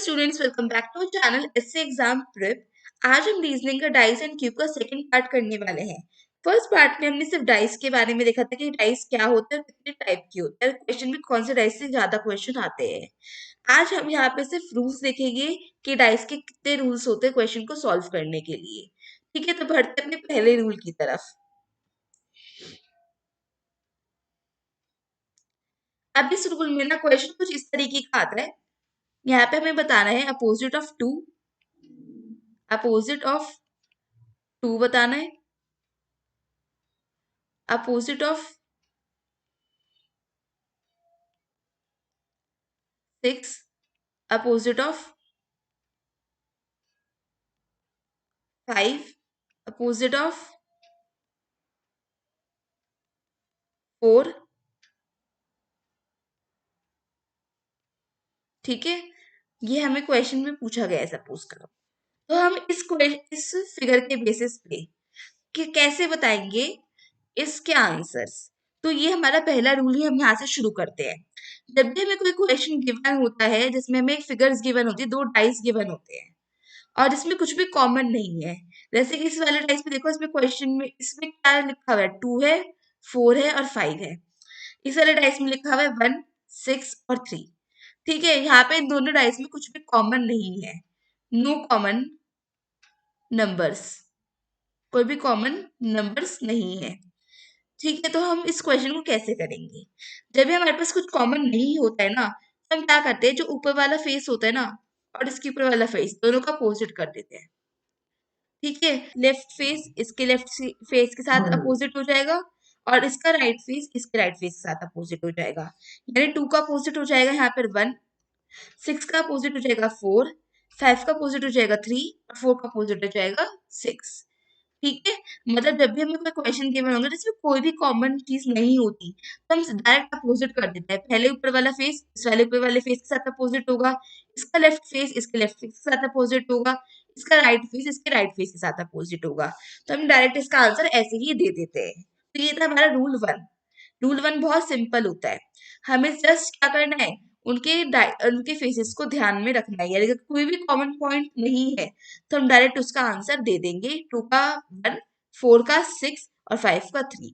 Students, welcome back to channel SA exam prep. आज हम reasoning का डाइस एंड क्यूब का सेकंड पार्ट करने वाले हैं। फर्स्ट पार्ट में हमने सिर्फ डाइस के बारे में देखा था कि डाइस क्या होता है, कितने टाइप के होते हैं, क्वेश्चन में कौन से डाइस से ज्यादा क्वेश्चन आते हैं। आज हम यहाँ पे सिर्फ रूल्स देखेंगे कि डाइस के कितने रूल्स होते हैं क्वेश्चन को सॉल्व करने के लिए। ठीक है, तो बढ़ते अपने पहले रूल की तरफ। अब इस रूल में ना क्वेश्चन कुछ इस तरीके का आता है। यहाँ पे हमें बताना है अपोजिट ऑफ टू बताना है, opposite of 6, opposite of 5, opposite of 4। ठीक है, ये हमें क्वेश्चन में पूछा गया है, सपोज करो। तो हम इस फिगर के बेसिस पे कि कैसे बताएंगे इसके आंसर्स। तो ये हमारा पहला रूल ही, हम यहाँ से शुरू करते हैं। जब भी हमें कोई क्वेश्चन गिवन होता है जिसमें हमें फिगर्स गिवन होती है, दो डाइस गिवन होते हैं और इसमें कुछ भी कॉमन नहीं है। जैसे कि इस वाले डाइस में देखो, इसमें क्वेश्चन में इसमें क्या लिखा हुआ है, 2 है, 4 है और 5 है। इस वाले डाइस में लिखा हुआ है 1, 6 और 3। ठीक है, यहाँ पे इन दोनों डाइस में कुछ भी कॉमन नहीं है, नो कॉमन नंबर्स, कोई भी कॉमन नंबर्स नहीं है। ठीक है, तो हम इस क्वेश्चन को कैसे करेंगे। जब भी हमारे पास कुछ कॉमन नहीं होता है ना, तो हम क्या करते हैं, जो ऊपर वाला फेस होता है ना और इसके ऊपर वाला फेस, दोनों का अपोजिट कर देते हैं। ठीक है, लेफ्ट फेस इसके लेफ्ट फेस के साथ अपोजिट हो जाएगा और इसका राइट फेस इसके राइट फेस के साथ अपोजिट हो जाएगा। यानी 2 का अपोजिट हो जाएगा यहाँ पर 1, 6 का अपोजिट हो जाएगा 4, 5 का अपोजिट हो जाएगा 3 और 4 का अपोजिट हो जाएगा 6। ठीक है, मतलब जब भी हमें कोई क्वेश्चन गिवन होगा जिसमें कोई भी कॉमन चीज नहीं होती, तो हम डायरेक्ट अपोजिट कर देते हैं। पहले ऊपर वाला फेस इस वाले ऊपर वाले फेस के साथ अपोजिट होगा, इसका लेफ्ट फेस इसके लेफ्ट फेस के साथ अपोजिट होगा, इसका राइट फेस इसके राइट फेस के साथ अपोजिट होगा। तो हम डायरेक्ट इसका आंसर ऐसे ही दे देते हैं। तो ये था हमारा रूल 1। रूल 1 बहुत सिंपल होता है। हमें जस्ट क्या करना है, उनके फेसेस को ध्यान में रखना है। यानी कि कोई भी कॉमन पॉइंट नहीं है तो हम डायरेक्ट उसका आंसर दे देंगे। 2 का 1, 4 का 6 और 5 का 3।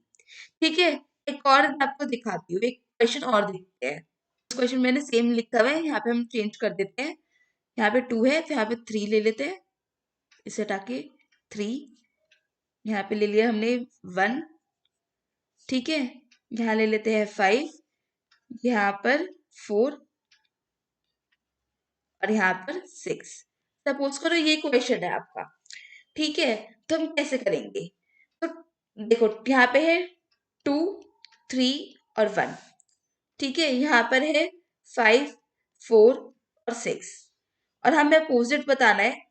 ठीक है, एक और मैं आपको दिखाती हूँ, एक क्वेश्चन और देखते हैं। क्वेश्चन मैंने सेम लिखा हुआ है, यहाँ पे हम चेंज कर देते हैं। यहाँ पे 2 है तो यहाँ पे 3 ले लेते हैं, इसे हटा के 3। यहाँ पे ले लिया हमने 1। ठीक है, यहाँ ले लेते हैं 5, यहाँ पर 4 और यहाँ पर 6। सपोज करो ये क्वेश्चन है आपका। ठीक है, तो हम कैसे करेंगे। तो देखो यहाँ पे है 2, 3 और 1। ठीक है, यहाँ पर है 5, 4 और 6 और हमें अपोजिट बताना है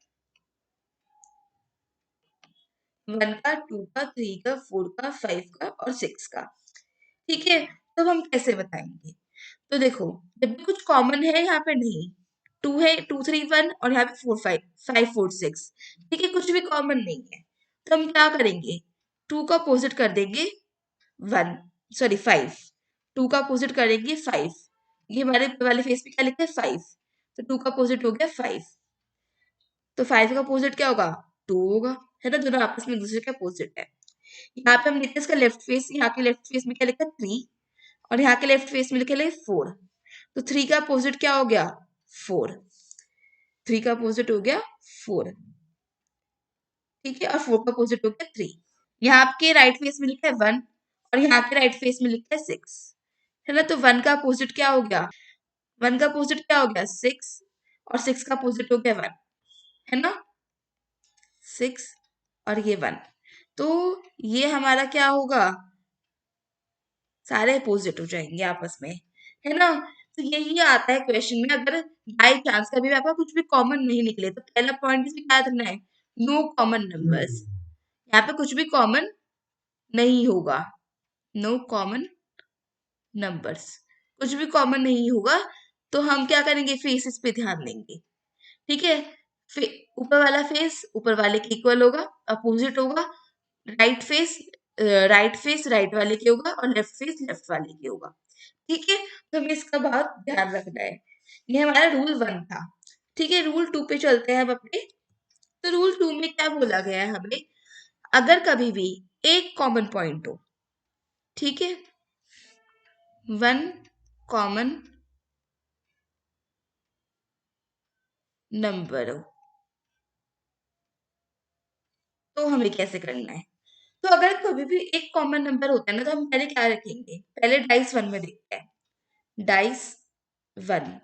1 का, 2 का, 3 का, 4 का, 5 का और 6 का। ठीक है, तो हम कैसे बताएंगे। तो देखो जब भी कुछ कॉमन है यहाँ पे नहीं, 2 है, 2 3 1 और यहाँ पे 4 5, 5 4 6। ठीक है, कुछ भी कॉमन नहीं है तो हम क्या करेंगे, 2 का अपोजिट कर देंगे 1, सॉरी 5। 2 का अपोजिट करेंगे 5, ये हमारे वाले फेस पे क्या लिखा है 5, तो 2 का अपोजिट हो गया 5। तो 5 का अपोजिट क्या होगा, 2 होगा, है ना, दोनों आपस में एक दूसरे के अपोजिट है। यहाँ पे हम लिखते हैं इसका लेफ्ट फेस, यहाँ के लेफ्ट फेस में क्या लिखा है 3 और यहाँ के लेफ्ट फेस में लिखे है 4। तो 3 का अपोजिट क्या हो गया 4, 3 का अपोजिट हो गया 4। ठीक है, और 4 का अपोजिट हो गया 3। यहाँ आपके राइट फेस में लिखा है 1 और यहाँ के राइट फेस में लिखा है 6, है ना। तो 1 का अपोजिट क्या हो गया, 1 का अपोजिट क्या हो गया 6 और 6 का अपोजिट हो गया 1, है ना, 6 और ये 1। तो ये हमारा क्या होगा, सारे अपोजिट हो जाएंगे आपस में, है ना। तो यही आता है क्वेश्चन में। अगर बाई चांस कभी भी आपका कुछ भी कॉमन नहीं निकले तो पहला पॉइंट इसमें क्या रखना है, नो कॉमन नंबर्स। यहाँ पे कुछ भी कॉमन नहीं होगा, नो कॉमन नंबर्स, कुछ भी कॉमन नहीं होगा। तो हम क्या करेंगे, फेसेस पे ध्यान देंगे। ठीक है, ऊपर वाला फेस ऊपर वाले के इक्वल होगा, अपोजिट होगा। Right face right face right वाले के होगा और लेफ्ट फेस लेफ्ट वाले के होगा। ठीक है, तो हमें इसका बहुत ध्यान रखना है। ये हमारा रूल 1 था। ठीक है, रूल 2 पे चलते हैं हम अपने। तो रूल 2 में क्या बोला गया है हमें, अगर कभी भी एक कॉमन पॉइंट हो, ठीक है, वन कॉमन नंबर हो, तो हमें कैसे करना है। तो अगर कभी भी एक कॉमन नंबर होता है ना, तो हम पहले क्या रखेंगे, पहले डाइस वन में देखते हैं, डाइस वन,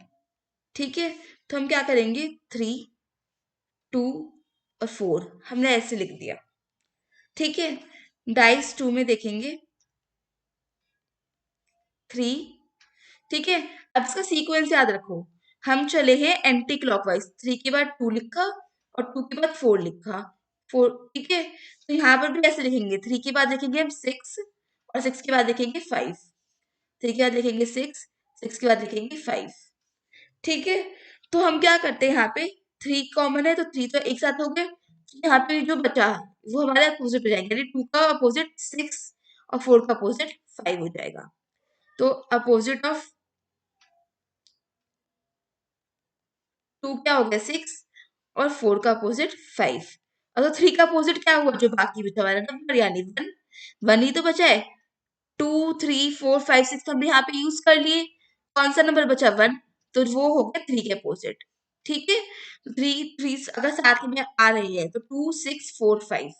ठीक है। तो हम क्या करेंगे, 3, 2 और 4 हमने ऐसे लिख दिया, ठीक है। डाइस टू में देखेंगे 3, ठीक है। अब इसका सीक्वेंस याद रखो, हम चले हैं एंटी क्लॉकवाइज, 3 के बाद 2 लिखा और 2 के बाद 4 लिखा, 4, ठीक है। तो यहाँ पर भी ऐसे लिखेंगे, 3 के बाद लिखेंगे हम 6 और 6 के बाद लिखेंगे 5, 3 के बाद लिखेंगे 6, 6 के बाद लिखेंगे 5, ठीक है। तो हम क्या करते हैं, यहाँ पे 3 कॉमन है तो 3 तो एक साथ हो गए, यहाँ पे जो बचा वो हमारे अपोजिट हो जाएंगे, यानी 2 का अपोजिट 6 और 4 का अपोजिट 5 हो जाएगा। तो अपोजिट ऑफ 2 क्या हो गया 6 और 4 का अपोजिट 5। और तो 3 का अपोजिट क्या हुआ, जो बाकी बचा वाला नंबर यानी 1, 1 ही तो बचा है। 2, 3, 4, 5, 6 हमने यहाँ पे यूज कर लिए, कौन सा नंबर बचा 1, तो वो हो गया 3 के अपोजिट, ठीक है। तो 3 3 अगर साथ में आ रही है तो 2, 6, 4, 5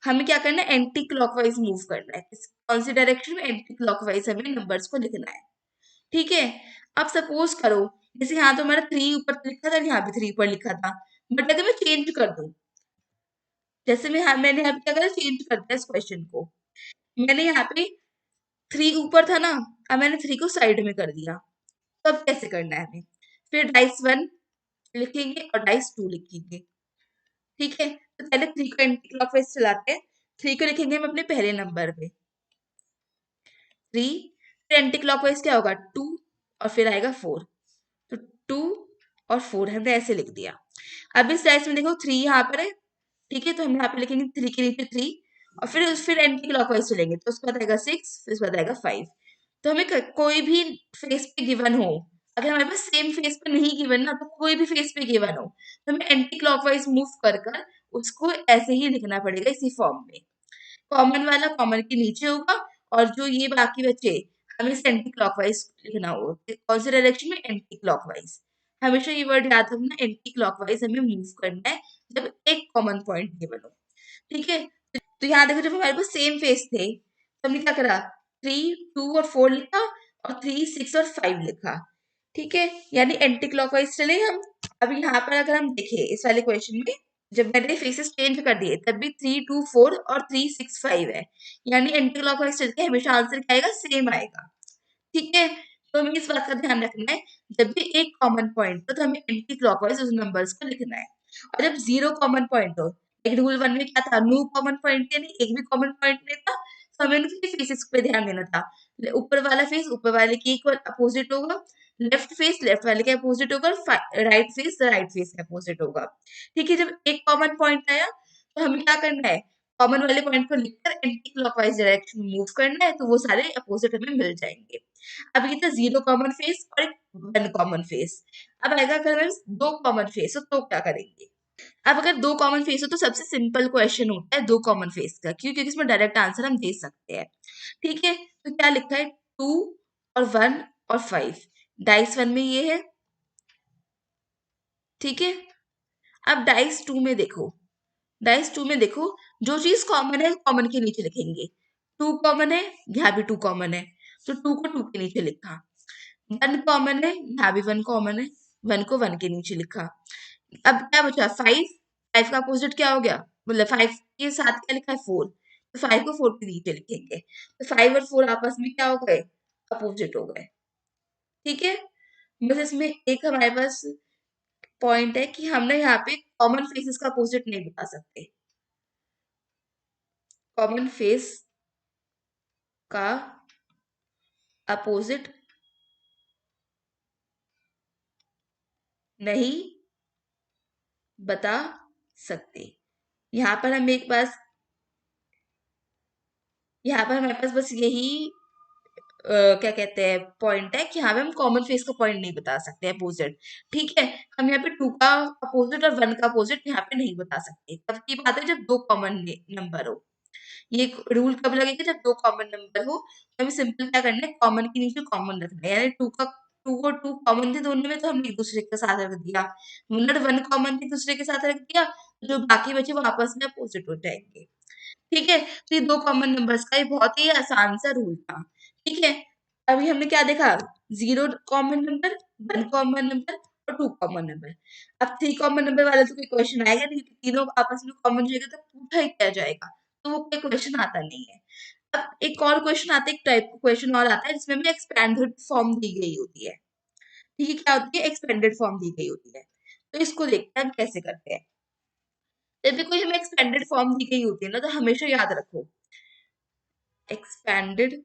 हमें क्या करना है, एंटी क्लॉकवाइज मूव करना है, कौन सी डायरेक्शन में, एंटी क्लॉकवाइज हमें नंबर्स को लिखना है, ठीक है। अब सपोज करो, जैसे यहाँ तो हमारा 3 ऊपर लिखा था, यहाँ भी 3 ऊपर लिखा था, बट अगर मैं चेंज कर दूं, जैसे मैंने यहाँ पे क्या करा, चेंज कर दिया इस क्वेश्चन को, मैंने यहाँ पे 3 ऊपर था ना, अब मैंने 3 को साइड में कर दिया, तो अब कैसे करना है हमें, फिर डाइस 1 लिखेंगे और डाइस 2 लिखेंगे, ठीक है। तो पहले 3 को एंटी क्लॉकवाइज चलाते हैं, 3 को लिखेंगे हम अपने पहले नंबर पे, 3, फिर एंटी क्लॉकवाइज क्या होगा 2 और फिर आएगा 4, तो 2 और 4 हमने ऐसे लिख दिया। अब इस डाइस में देखो 3 यहाँ पर है, ठीक है, तो हम यहाँ पे लिखेंगे 3 के नीचे 3 और फिर एंटी क्लॉकवाइज चलेंगे, तो उसके बाद आएगा 6, फिर उसके बाद आएगा 5। तो हमें कोई भी फेस पे गिवन हो, अगर हमारे पास सेम फेस पे नहीं गिवन ना, तो कोई भी फेस पे गिवन हो, तो हमें एंटी क्लॉकवाइज मूव कर कर उसको ऐसे ही लिखना पड़ेगा, इसी फॉर्म में। कॉमन वाला कॉमन के नीचे होगा और जो ये बाकी बचे हमें इसे एंटी क्लॉकवाइज लिखना होगा, कौन से डायरेक्शन में, एंटी क्लॉकवाइज। हमेशा ये वर्ड याद रखना, एंटी क्लॉकवाइज हमें मूव करना है जब एक कॉमन पॉइंट गिवन हो, ठीक है। तो यहाँ देखो, जब हमारे पास सेम फेस थे तो हमने क्या करा, 3, 2 और 4 लिखा और 3, 6 और 5 लिखा, ठीक है, यानी एंटी क्लॉकवाइज चले हम। अब यहाँ पर अगर हम देखें इस वाले क्वेश्चन में, जब मैंने फेसेस चेंज कर दिए तब भी 3, 2, 4 और 3, 6, 5 है, यानी एंटी क्लॉकवाइज चल के हमेशा आंसर क्या आएगा, सेम आएगा, ठीक है। तो हमें इस बात का ध्यान रखना है, जब भी एक कॉमन पॉइंट हो तो हमें एंटी क्लॉकवाइज उस नंबर्स को लिखना है, और जब जीरो कॉमन पॉइंट हो, एक रूल 1 में क्या था, नो कॉमन पॉइंट, यानी एक भी कॉमन पॉइंट नहीं था, तो हमें उनके फेसेस पे ध्यान देना था, ऊपर वाला फेस ऊपर वाले के इक्वल अपोजिट होगा, लेफ्ट फेस लेफ्ट वाले के अपोजिट होगा, राइट फेस राइट फेस के अपोजिट होगा, ठीक है। जब एक कॉमन पॉइंट आया तो हमें क्या करना है, कॉमन वाले पॉइंट को लिखकर एंटी क्लॉकवाइज डायरेक्शन में मूव करना है, तो वो सारे अपोजिट हमें मिल जाएंगे। अब ये था जीरो कॉमन फेस और एक वन कॉमन फेस। अब आएगा, अगर हमें दो कॉमन फेस हो तो क्या करेंगे। अब अगर दो कॉमन फेस हो तो सबसे सिंपल क्वेश्चन होता है दो कॉमन फेस का, क्यों, क्योंकि इसमें डायरेक्ट आंसर हम दे सकते हैं, ठीक है। तो क्या लिखा है, 2 और 1 और 5, डाइस 1 में ये है, ठीक है। अब डाइस 2 में देखो, डाइस 2 में देखो, जो चीज कॉमन है कॉमन के नीचे लिखेंगे, 2 कॉमन है, यहाँ भी 2 कॉमन है, तो 2 को 2 के नीचे लिखा, 1 कॉमन है, यहाँ भी 1 कॉमन है, 1 को 1 के नीचे लिखा। अब क्या बचा, 5, 5 का अपोजिट क्या हो गया, मतलब 5 के साथ क्या लिखा है, 4, तो 5 को 4 के नीचे लिखेंगे, तो 5 और 4 आपस में क्या हो गए, अपोजिट हो गए, ठीक है। बस इसमें एक हमारे पास पॉइंट है कि हमने यहाँ पे कॉमन फेसेस का अपोजिट नहीं बता सकते, कॉमन फेस का अपोजिट नहीं बता सकते। यहाँ पर हम एक बात, यहाँ पर हमारे पास बस यही क्या कहते हैं पॉइंट है कि यहाँ पे हम कॉमन फेस का पॉइंट नहीं बता सकते अपोजिट। ठीक है, हम यहाँ पे 2 का अपोजिट और 1 का अपोजिट यहाँ पे नहीं बता सकते। तब की बात है जब 2 कॉमन नंबर हो। ये रूल कब लगेगा? जब 2 कॉमन नंबर हो। तो हमें सिंपल क्या करना है, कॉमन के नीचे कॉमन रखना है। यानी 2 और 2 कॉमन थे दोनों में, तो हमने एक दूसरे के साथ रख दिया। मतलब 1 कॉमन थे, दूसरे के साथ रख दिया, तो जो बाकी बचे वो आपस में अपोजिट हो जाएंगे। ठीक है, तो ये 2 कॉमन नंबर्स का ये बहुत ही आसान सा रूल था। ठीक है, अभी हमने क्या देखा? 0 कॉमन नंबर, 1 कॉमन नंबर और 2 कॉमन नंबर। अब 3 कॉमन नंबर वाला तो कोई क्वेश्चन आएगा नहीं, क्योंकि तीनों आपस में कॉमन जाएगा तो पूछा ही क्या जाएगा, तो वो कोई क्वेश्चन आता नहीं है। अब एक और क्वेश्चन आता है, एक टाइप का क्वेश्चन और आता है जिसमें हमें एक्सपेंडेड फॉर्म दी गई होती है। ठीक है, क्या होती है? एक्सपेंडेड फॉर्म दी गई होती है। तो इसको देखते हैं हम कैसे करते हैं। जब भी कोई हमें एक्सपेंडेड फॉर्म दी गई होती है ना, तो हमेशा याद रखो, एक्सपेंडेड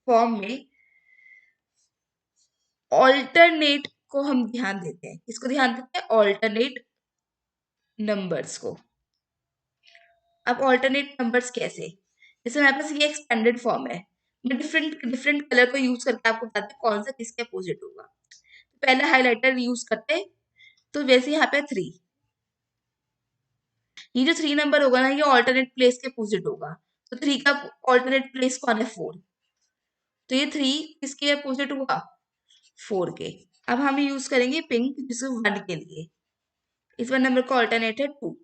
फॉर्म में ऑल्टरनेट को हम ध्यान देते हैं। किसको ध्यान देते हैं? ऑल्टरनेट नंबर्स को। अब ऑल्टरनेट नंबर्स कैसे? जैसे हमारे पास ये एक्सपेंडेड फॉर्म है, मैं डिफरेंट डिफरेंट कलर को यूज करके आपको बताती हूँ कौन सा किसके अपोजिट होगा। पहला हाइलाइटर यूज करते हैं, तो वैसे यहाँ पे 3, ये जो 3 नंबर होगा ना, ये ऑल्टरनेट प्लेस के अपोजिट होगा। तो 3 का ऑल्टरनेट प्लेस कौन है? 4। तो ये 3 किसके अपोजिट हुआ? 4 के। अब हम यूज करेंगे पिंक, जिसको 1 के लिए। इस बार नंबर का ऑल्टरनेट है 2।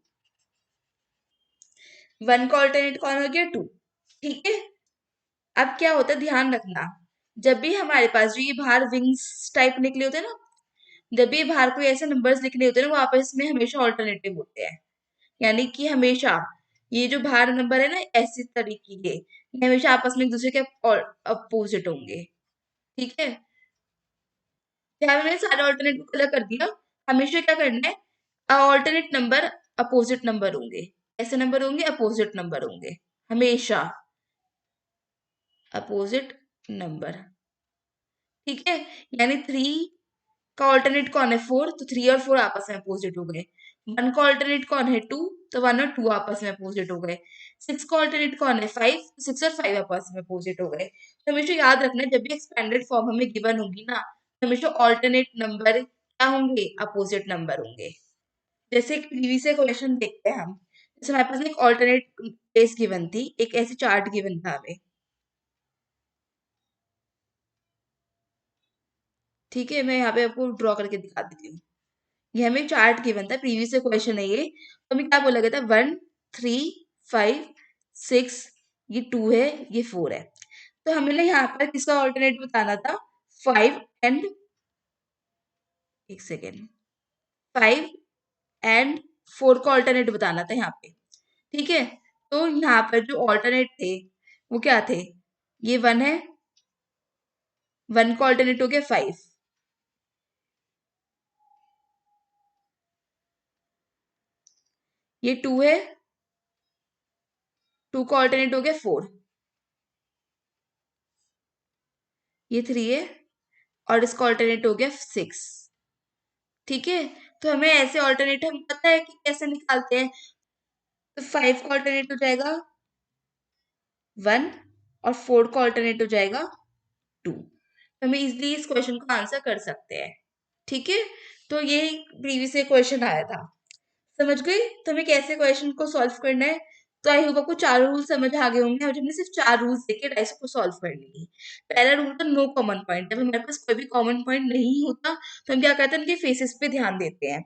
1 का ऑल्टरनेट कौन हो गया? 2। ठीक है, अब क्या होता है, ध्यान रखना, जब भी हमारे पास जो ये बाहर विंग्स टाइप निकले होते हैं ना, जब भी बाहर कोई ऐसे नंबर्स लिखने होते हैं ना, वो आपस में हमेशा ऑल्टरनेटिव होते हैं। यानी कि हमेशा ये जो बाहर नंबर है ना, ऐसे तरीके के, ये हमेशा आपस में एक दूसरे के अपोजिट होंगे। ठीक है, यहाँ पे मैंने सारे ऑल्टरनेट को कलर कर दिया। हमेशा क्या करना है, ऑल्टरनेट नंबर अपोजिट नंबर होंगे। ऐसे नंबर होंगे, अपोजिट नंबर होंगे, हमेशा अपोजिट नंबर। ठीक है, यानी 3 का ऑल्टरनेट कौन है? 4, तो 3 और 4 आपस में अपोजिट हो गए। 1 का ऑल्टरनेट कौन है? 2, तो 1 और 2 आपस में अपोजिट हो गए। 6 का ऑल्टरनेट कौन है? 5, तो 6 और 5 आपस में अपोजिट हो गए। तो हमेशा याद रखना, जब भी एक्सपेंडेड फॉर्म हमें गिवन होगी ना, तो हमेशा ऑल्टरनेट नंबर क्या होंगे? अपोजिट नंबर होंगे। जैसे एक प्रीवियस क्वेश्चन देखते हैं हम। जैसे हमारे पास एक ऑल्टरनेट प्लेस गिवन थी, एक ऐसे चार्ट गिवन था हमें। ठीक है, मैं यहाँ पे आपको ड्रॉ करके दिखा देती हूँ। ये हमें चार्ट गिवन था, प्रीवियस क्वेश्चन है ये। तो हमें क्या बोला गया था? 1, 3, 5, 6, ये 2 है, ये 4 है। तो हमें ना यहाँ पर किसका ऑल्टरनेट बताना था? 5 एंड, एक सेकेंड, 5 एंड 4 का ऑल्टरनेट बताना था यहाँ पे। ठीक है, तो यहाँ पर जो ऑल्टरनेट थे वो क्या थे? ये 1 है, 1 का ऑल्टरनेट हो गया 5, ये 2 है, 2 का ऑल्टरनेट हो गया 4, ये 3 है, और इसका ऑल्टरनेट हो गया 6। ठीक है, तो हमें ऐसे ऑल्टरनेट हम पता है कि कैसे निकालते हैं। तो 5 का ऑल्टरनेट हो जाएगा 1, और 4 का ऑल्टरनेट हो जाएगा 2। तो हम इजिली इस क्वेश्चन का आंसर कर सकते हैं। ठीक है, तो ये प्रीवियस क्वेश्चन आया था। समझ गई? तो हमें कैसे क्वेश्चन को सॉल्व करना है। तो आई होप आपको चारों रूल समझ आ गए होंगे, और हमने सिर्फ 4 रूल्स देखे डाइस को सॉल्व करने की। पहला रूल था नो कॉमन पॉइंट। जब हमारे पास कोई भी कॉमन पॉइंट नहीं होता, तो हम क्या करते हैं, उनके फेसेस पे ध्यान देते हैं।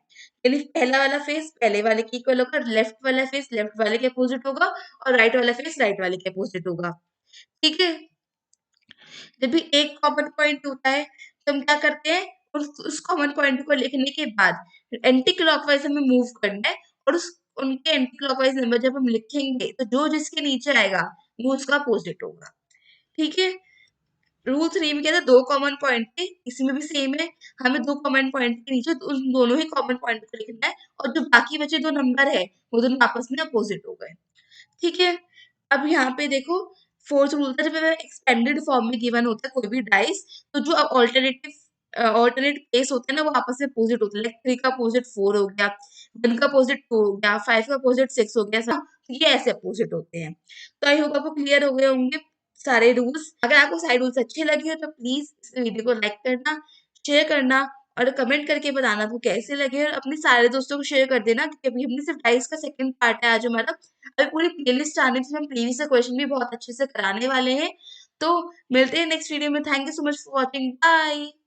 यानी पहला वाला फेस पहले वाले के इक्वल होगा, लेफ्ट वाला फेस लेफ्ट वाले के अपोजिट होगा, और राइट वाला फेस राइट वाले के अपोजिट होगा। ठीक है, जब भी एक कॉमन पॉइंट होता है, तो हम क्या करते हैं, उस कॉमन पॉइंट को लिखने के बाद एंटी क्लॉकवाइज हमें मूव करना है, और उस उनके एंटी क्लॉकवाइज नंबर जब हम लिखेंगे, तो जो जिसके नीचे आएगा वो उसका अपोजिट होगा। ठीक है, रूल 3 में क्या था? 2 कॉमन पॉइंट थे, इसमें भी सेम है। हमें 2 कॉमन पॉइंट के नीचे उन दोनों ही कॉमन पॉइंट को लिखना है, और जो बाकी बचे 2 नंबर है, वो दोनों आपस में अपोजिट हो गए। ठीक है, अब यहाँ पे देखो, फोर्थ रूल था, जब एक्सपेंडेड फॉर्म में गिवन होता है कोई भी डाइस, तो जो ऑल्टरनेटिव ऑल्टरनेट प्लेस होते हैं ना, वो आपस में अपोजिट होते हैं, लाइक 3 का अपोजिट 4 हो गया, 1 का अपोजिट 2 हो गया, 5 का अपोजिट 6 हो गया, ऐसा ये ऐसे अपोजिट होते हैं। तो आई होप आपको क्लियर हो गए होंगे सारे रूल्स। अगर आपको सारे रूल्स अच्छे लगे हो तो प्लीज इस वीडियो को लाइक करना, शेयर करना और कमेंट करके बताना आपको कैसे लगे, और अपने सारे दोस्तों को शेयर कर देना, क्योंकि अभी हमने सिर्फ डाइस का सेकंड पार्ट है आज हमारा। अभी पूरी प्लेलिस्ट आने में हम प्रीवियस क्वेश्चन भी बहुत अच्छे से कराने वाले हैं। तो मिलते हैं नेक्स्ट वीडियो में। Thank you so much for watching, bye.